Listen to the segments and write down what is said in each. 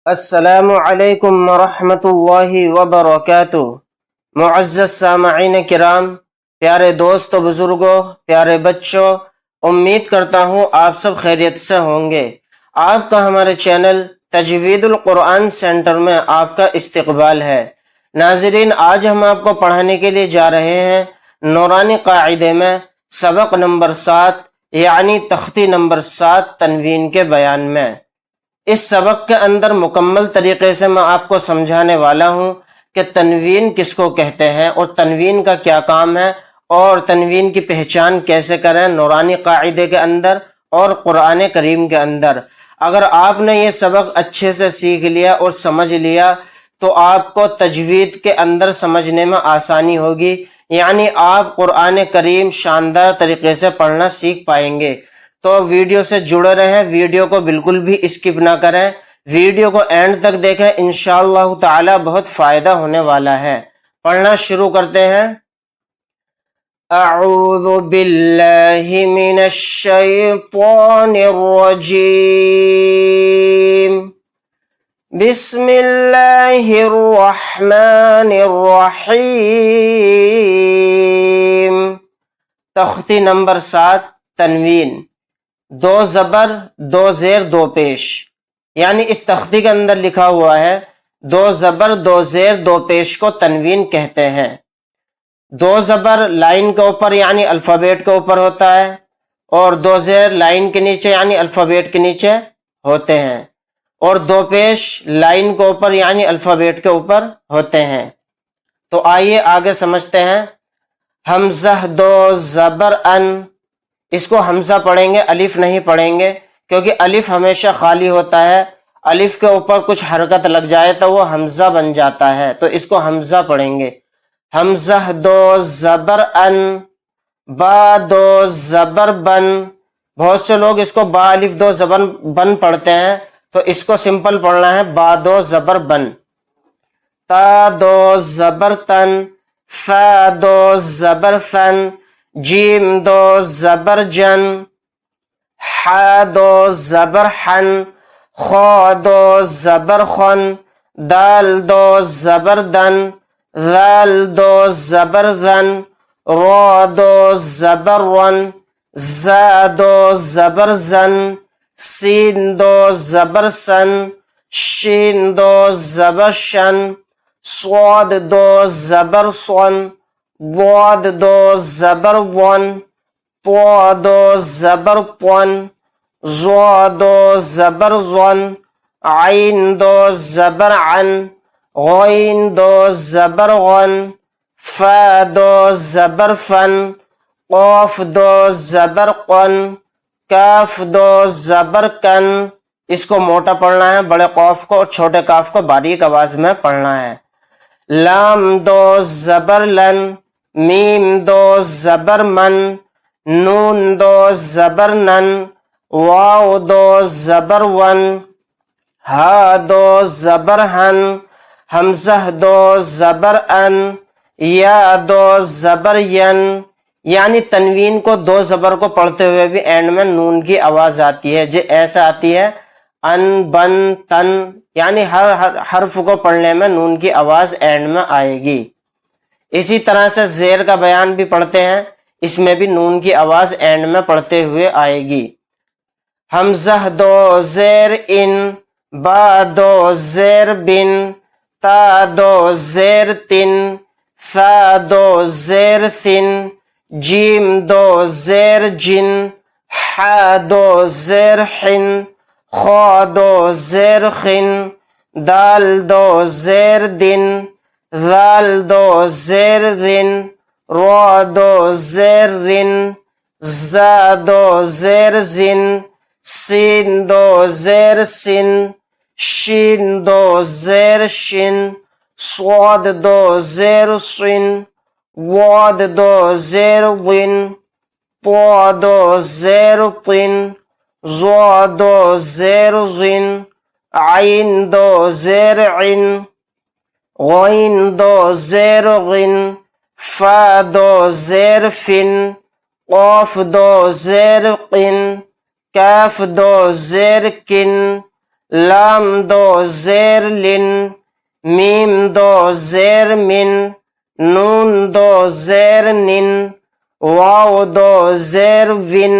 السلام علیکم ورحمۃ اللہ وبرکاتہ۔ معزز سامعین کرام، پیارے دوستو، بزرگوں، پیارے بچوں، امید کرتا ہوں آپ سب خیریت سے ہوں گے۔ آپ کا ہمارے چینل تجوید القرآن سینٹر میں آپ کا استقبال ہے۔ ناظرین، آج ہم آپ کو پڑھانے کے لیے جا رہے ہیں نورانی قاعدے میں سبق نمبر 7 یعنی تختی نمبر 7 تنوین کے بیان میں۔ اس سبق کے اندر مکمل طریقے سے میں آپ کو سمجھانے والا ہوں کہ تنوین کس کو کہتے ہیں اور تنوین کا کیا کام ہے اور تنوین کی پہچان کیسے کریں نورانی قاعدے کے اندر اور قرآن کریم کے اندر۔ اگر آپ نے یہ سبق اچھے سے سیکھ لیا اور سمجھ لیا تو آپ کو تجوید کے اندر سمجھنے میں آسانی ہوگی، یعنی آپ قرآن کریم شاندار طریقے سے پڑھنا سیکھ پائیں گے۔ تو ویڈیو سے جڑے رہیں، ویڈیو کو بالکل بھی اسکپ نہ کریں، ویڈیو کو اینڈ تک دیکھیں، انشاءاللہ تعالی بہت فائدہ ہونے والا ہے۔ پڑھنا شروع کرتے ہیں۔ اعوذ باللہ من الشیطان الرجیم، بسم اللہ الرحمن الرحیم۔ تختی نمبر 7 تنوین، 2 زبر 2 زیر 2 پیش، یعنی اس تختی کے اندر لکھا ہوا ہے 2 زبر 2 زیر 2 پیش کو تنوین کہتے ہیں۔ 2 زبر لائن کے اوپر یعنی الفابیٹ کے اوپر ہوتا ہے اور 2 زیر لائن کے نیچے یعنی الفابیٹ کے نیچے ہوتے ہیں، اور 2 پیش لائن کے اوپر یعنی الفابیٹ کے اوپر ہوتے ہیں۔ تو آئیے آگے سمجھتے ہیں۔ حمزہ 2 زبر ان، اس کو حمزہ پڑھیں گے، الف نہیں پڑھیں گے، کیونکہ الف ہمیشہ خالی ہوتا ہے، الف کے اوپر کچھ حرکت لگ جائے تو وہ حمزہ بن جاتا ہے، تو اس کو حمزہ پڑھیں گے۔ حمزہ 2 زبر ان، با 2 زبر بن، بہت سے لوگ اس کو با الف 2 زبر بن پڑھتے ہیں، تو اس کو سمپل پڑھنا ہے با 2 زبر بن۔ تا 2 زبر تن، فا 2 زبر ثن، جیم 2 زبر جن، حا 2 زبر حن، خا 2 زبر خن، دال 2 زبر دن، ذال 2 زبر ذن، را 2 زبر ون، زا 2 زبر زن، سین 2 زبر سن، شین 2 زبر شن، صاد 2 زبر صن، ضاد 2 زبر ون، طا 2 زبر طن، ظا 2 زبر ظن، عین 2 زبر عن، غین 2 زبر غن، فا 2 زبر فن، قاف 2 زبر قن، کاف 2 زبر کن۔ اس کو موٹا پڑھنا ہے، بڑے قاف کو اور چھوٹے کاف کو باریک آواز میں پڑھنا ہے۔ لام 2 زبر لن، میم 2 زبر من، نون 2 زبر نن، واو 2 زبر ون، ہا 2 زبر ہن، حمزہ 2 زبر ان، یا 2 زبر ین، یعنی تنوین کو 2 زبر کو پڑھتے ہوئے بھی اینڈ میں نون کی آواز آتی ہے، جو ایسا آتی ہے ان بن تن، یعنی ہر حرف کو پڑھنے میں نون کی آواز اینڈ میں آئے گی۔ اسی طرح سے زیر کا بیان بھی پڑھتے ہیں، اس میں بھی نون کی آواز اینڈ میں پڑھتے ہوئے آئے گی۔ حمزہ 2 زیر ان، با 2 زیر بن، تا 2 زیر تن، ثا 2 زیر ثن، جیم 2 زیر جن، حا 2 زیر حن، خا 2 زیر خن، دال 2 زیر دن، ذال 2 زیر ذن، را 2 زیر رن، زا 2 زیر زن، سین 2 زیر سن، شین 2 زیر شن، صاد 2 زیر صن، ضاد 2 زیر ضن، طا 2 زیر طن، ظا 2 زیر ظن، عین 2 زیر عن، غین 2 زیر غن، فا 2 زیر فن، قاف 2 زیر قن، کاف 2 زیر کن، لام دو زیر لن، میم دو زیر من، نون دو زیر نن، واو دو زیر ون،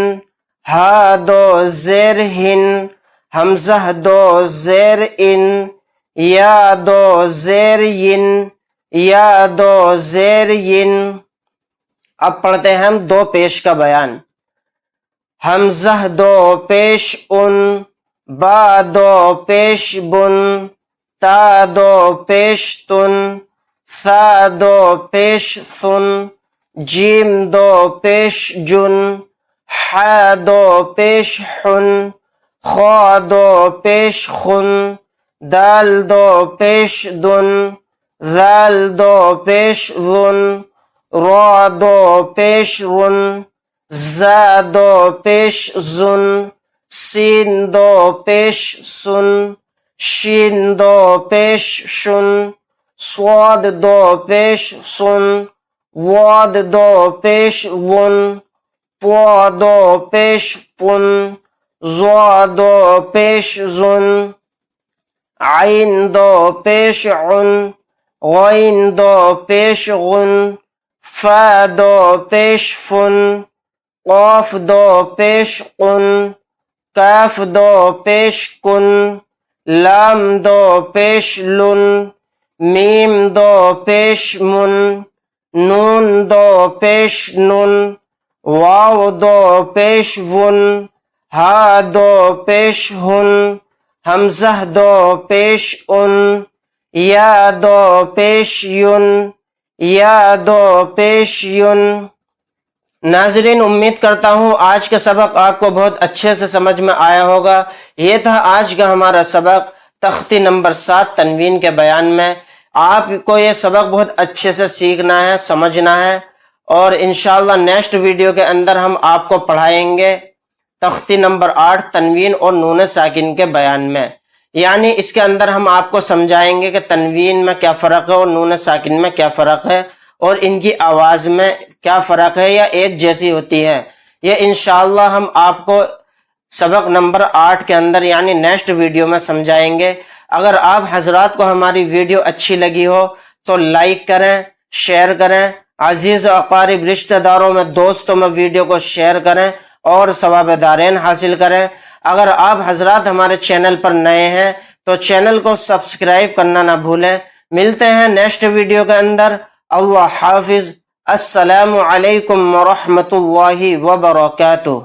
ہا دو زیر ہن، حمزہ دو زیر ان، یا دو زیر ین، یا دو زیر ین۔ اب پڑھتے ہیں ہم دو پیش کا بیان۔ حمزہ دو پیش ان، با دو پیش بن، تا دو پیش تن، ثا دو پیش ثن، جیم دو پیش جن، حا دو پیش حن، خا دو پیش خن، دال دو پیش دن، ذال دو پیش ذن، را دو پیش رن، زا دو پیش زن، سین دو پیش سن، شین دو پیش شن، صاد دو پیش سن، واد دو پیش ون، پوا دو پیش پن، زوا دو پیش زن، عین دو پیش عن، غین دو پیش غن، فا دو پیش فن، قاف دو پیش قن، کاف دو پیش کن، لام دو پیش لن، میم دو پیش من، نون دو پیش نن، واو دو پیش ون، ہا دو پیش ہن، حمزہ دو پیش ان، یا دو پیش یون، یا دو پیش یون۔ ناظرین، امید کرتا ہوں آج کا سبق آپ کو بہت اچھے سے سمجھ میں آیا ہوگا۔ یہ تھا آج کا ہمارا سبق تختی نمبر 7 تنوین کے بیان میں۔ آپ کو یہ سبق بہت اچھے سے سیکھنا ہے، سمجھنا ہے، اور انشاءاللہ نیکسٹ ویڈیو کے اندر ہم آپ کو پڑھائیں گے تختی نمبر 8 تنوین اور نون ساکن کے بیان میں، یعنی اس کے اندر ہم آپ کو سمجھائیں گے کہ تنوین میں کیا فرق ہے اور نون ساکن میں کیا فرق ہے، اور ان کی آواز میں کیا فرق ہے یا ایک جیسی ہوتی ہے۔ یہ انشاءاللہ ہم آپ کو سبق نمبر 8 کے اندر یعنی نیکسٹ ویڈیو میں سمجھائیں گے۔ اگر آپ حضرات کو ہماری ویڈیو اچھی لگی ہو تو لائک کریں، شیئر کریں، عزیز و اقارب رشتہ داروں میں، دوستوں میں ویڈیو کو شیئر کریں اور ثواب دارین حاصل کریں۔ اگر آپ حضرات ہمارے چینل پر نئے ہیں تو چینل کو سبسکرائب کرنا نہ بھولیں۔ ملتے ہیں نیکسٹ ویڈیو کے اندر۔ اللہ حافظ۔ السلام علیکم ورحمۃ اللہ وبرکاتہ۔